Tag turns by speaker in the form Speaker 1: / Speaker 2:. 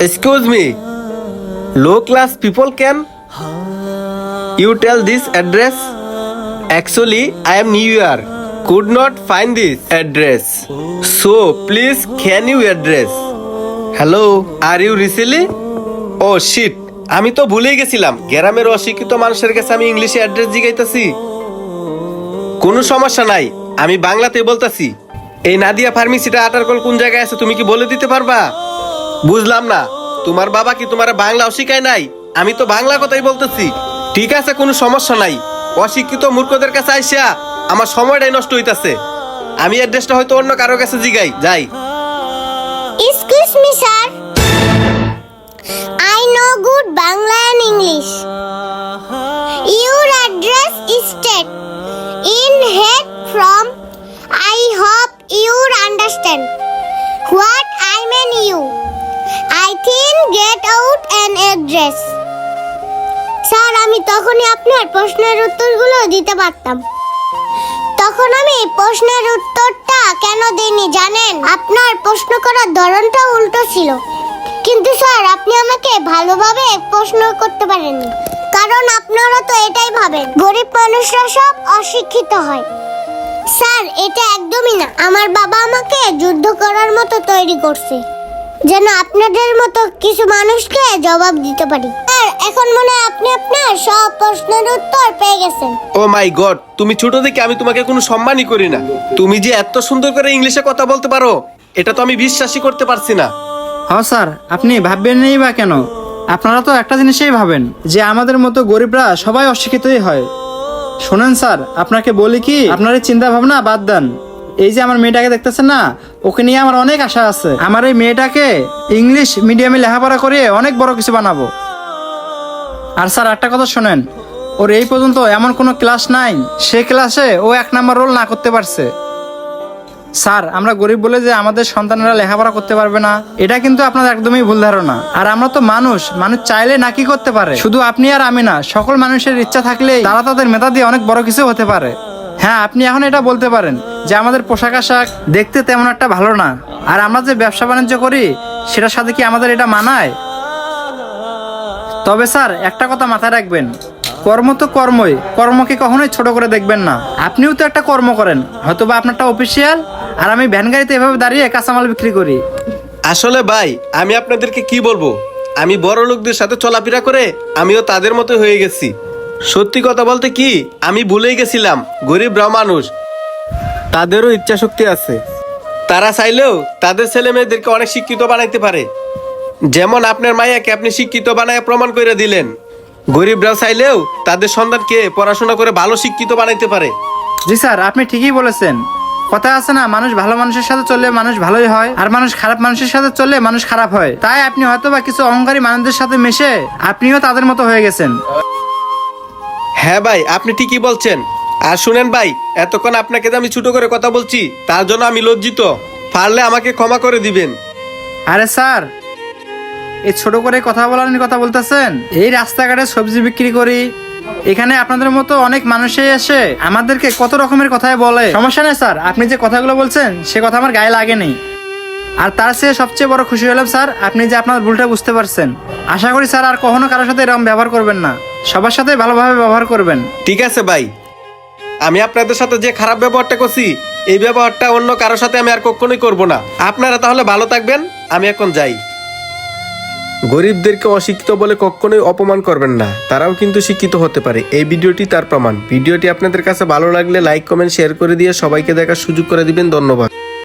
Speaker 1: Excuse me, low class people can you tell this address? Actually, I am new here. Could not find this address. So please can you address? Hello, are you Risili? Oh shit, আমি তো ভুলেই গেছিলাম গ্রামের অশিক্ষিত মানুষের কাছে আমি ইংলিশে অ্যাড্রেস জিগাইতাছি। কোনো সমস্যা নাই, আমি বাংলাতে বলতাছি। এই নাদিয়া ফার্মেসিটা আটারকল কোন জায়গায় আছে তুমি কি বলে দিতে পারবা? বুঝলাম না, তোমার বাবা কি তোমার বাংলা শিখায় নাই? আমি তো বাংলা কথাই বলতেছি। ঠিক আছে, কোনো সমস্যা নাই। অশিক্ষিত মূর্খদের কাছে আইসা আমার সময়টাই নষ্ট হইতাছে। আমি অ্যাড্রেসটা হয়তো অন্য কারো কাছে জিগাই যাই।
Speaker 2: Excuse me, sir. I know good Bangla and English. Your address is state in head from. I hope you understand what I mean. You, I think get out an address. Sir, আমি তখনই আপনার প্রশ্নের উত্তরগুলো দিতে পারতাম। তখন আমি প্রশ্নের উত্তরটা কেন দিইনি জানেন? আপনার প্রশ্ন করার ধরনটা উল্টো ছিল। কিন্তু স্যার, আপনি আমাকে ভালোভাবে প্রশ্ন করতে পারেননি, কারণ আপনারা তো এটাই ভাবেন গরিব মানুষরা সব অশিক্ষিত হয়। স্যার, এটা একদমই না। আমার বাবা আমাকে যুদ্ধ করার মতো তৈরি করছে, যেন আপনাদের মতো কিছু মানুষকে জবাব দিতে পারি। স্যার, এখন মনে হয় আপনি আপনার সব প্রশ্নের উত্তর পেয়ে গেছেন।
Speaker 1: ও মাই গড, তুমি ছোট থেকে আমি তোমাকে কোনো সম্মানই করি না। তুমি যে এত সুন্দর করে ইংলিশে কথা বলতে পারো, এটা তো আমি বিশ্বাসই করতে পারছি না।
Speaker 3: হ্যাঁ স্যার, আপনি ভাববেন নেই বা কেন? আপনারা তো একটা জিনিসই ভাবেন যে আমাদের মতো গরিবরা সবাই অশিক্ষিতই হয়। শোনেন স্যার, আপনাকে বলি কি, আপনার এই চিন্তা ভাবনা বাদ দেন। এই যে আমার মেয়েটাকে দেখতেছেন না, ওকে নিয়ে আমার অনেক আশা আছে। আমার এই মেয়েটাকে ইংলিশ মিডিয়ামে লেখাপড়া করে অনেক বড় কিছু বানাবো। আর স্যার, একটা কথা শোনেন, ওর এই পর্যন্ত এমন কোনো ক্লাস নাই সে ক্লাসে ও 1 নাম্বার রোল না করতে পারছে। স্যার, আমরা গরিব বলে যে আমাদের সন্তানেরা লেখাপড়া করতে পারবে না, এটা কিন্তু আপনাদের একদমই ভুল ধারণা। আর আমরা তো মানুষ চাইলে না কি করতে পারে। শুধু আপনি আর আমি না, সকল মানুষের ইচ্ছা থাকলেই তারা তাদের মেধা দিয়ে অনেক বড় কিছু হতে পারে। হ্যাঁ, আপনি এখন এটা বলতে পারেন যে আমাদের পোশাক আশাক দেখতে তেমন একটা ভালো না, আর আমরা যে ব্যবসা বাণিজ্য করি সেটার সাথে কি আমাদের এটা মানায়? তবে স্যার, একটা কথা মাথায় রাখবেন, কর্ম তো কর্মই, কর্মকে কখনোই ছোট করে দেখবেন না। আপনিও তো একটা কর্ম করেন, হয়তোবা আপনারটা অফিসিয়াল, আর আমি ভ্যান গাড়িতে এভাবে দাঁড়িয়ে কাঁচামাল বিক্রি করি।
Speaker 1: আসলে ভাই, আমি আপনাদেরকে কি বলবো, আমি বড় লোকদের সাথে চলাফেরা করে আমিও তাদের মতো হয়ে গেছি। সত্যি কথা বলতে কি, আমি ভুলেই গেছিলাম গরিবরা মানুষ, তাদেরও ইচ্ছা শক্তি আছে। তারা চাইলেও তাদের ছেলে মেয়েদেরকে অনেক শিক্ষিত বানাইতে পারে। যেমন আপনার মাইয়াকে আপনি শিক্ষিত বানায় প্রমাণ করে দিলেন। গরিবরাও চাইলেও তাদের সন্তানকে পড়াশোনা করে ভালো শিক্ষিত বানাইতে পারে।
Speaker 3: জি স্যার, আপনি ঠিকই বলেছেন। কথা আছে না, মানুষ ভালো মানুষের সাথে চললে মানুষ ভালোই হয়, আর মানুষ খারাপ মানুষের সাথে চললে মানুষ খারাপ হয়। তাই আপনি হয়তোবা কিছু অহংকারী মানুষদের সাথে মিশে আপনিও তাদের মতো হয়ে গেছেন।
Speaker 1: হ্যাঁ ভাই, আপনি ঠিকই বলছেন। আর শুনেন ভাই, এতক্ষণ আপনাকে যে আমি ছোট করে কথা বলছি তার জন্য আমি লজ্জিত। পারলে আমাকে ক্ষমা করে দিবেন।
Speaker 3: আরে স্যার, এই ছোট করে কথা বলার কথা বলতেছেন? এই রাস্তাঘাটে সবজি বিক্রি করি, এখানে আপনাদের মতো অনেক মানুষই এসে আমাদেরকে কত রকমের কথাই বলে। সমস্যা নেই স্যার, আপনি যে কথাগুলো বলছেন সে কথা আমার গায়ে লাগেনি। আর তার চেয়ে সবচেয়ে বড় খুশি হলাম স্যার, আপনি যে আপনার ভুলটা বুঝতে পারছেন। আশা করি স্যার আর কখনো কারোর সাথে এরকম ব্যবহার করবেন না, সবার সাথে ভালোভাবে ব্যবহার করবেন।
Speaker 1: ঠিক আছে ভাই, আমি আপনাদের সাথে যে খারাপ ব্যবহারটা করছি এই ব্যবহারটা অন্য কারোর সাথে আমি আর কখনোই করব না। আপনারা তাহলে ভালো থাকবেন, আমি এখন যাই। গরিবদেরকে অশিক্ষিত বলে কখনোই অপমান করবেন না, তারাও কিন্তু শিক্ষিত হতে পারে। এই ভিডিওটি তার প্রমাণ। ভিডিওটি আপনাদের কাছে ভালো লাগলে লাইক কমেন্ট শেয়ার করে দিয়ে সবাইকে দেখার সুযোগ করে দিবেন। ধন্যবাদ।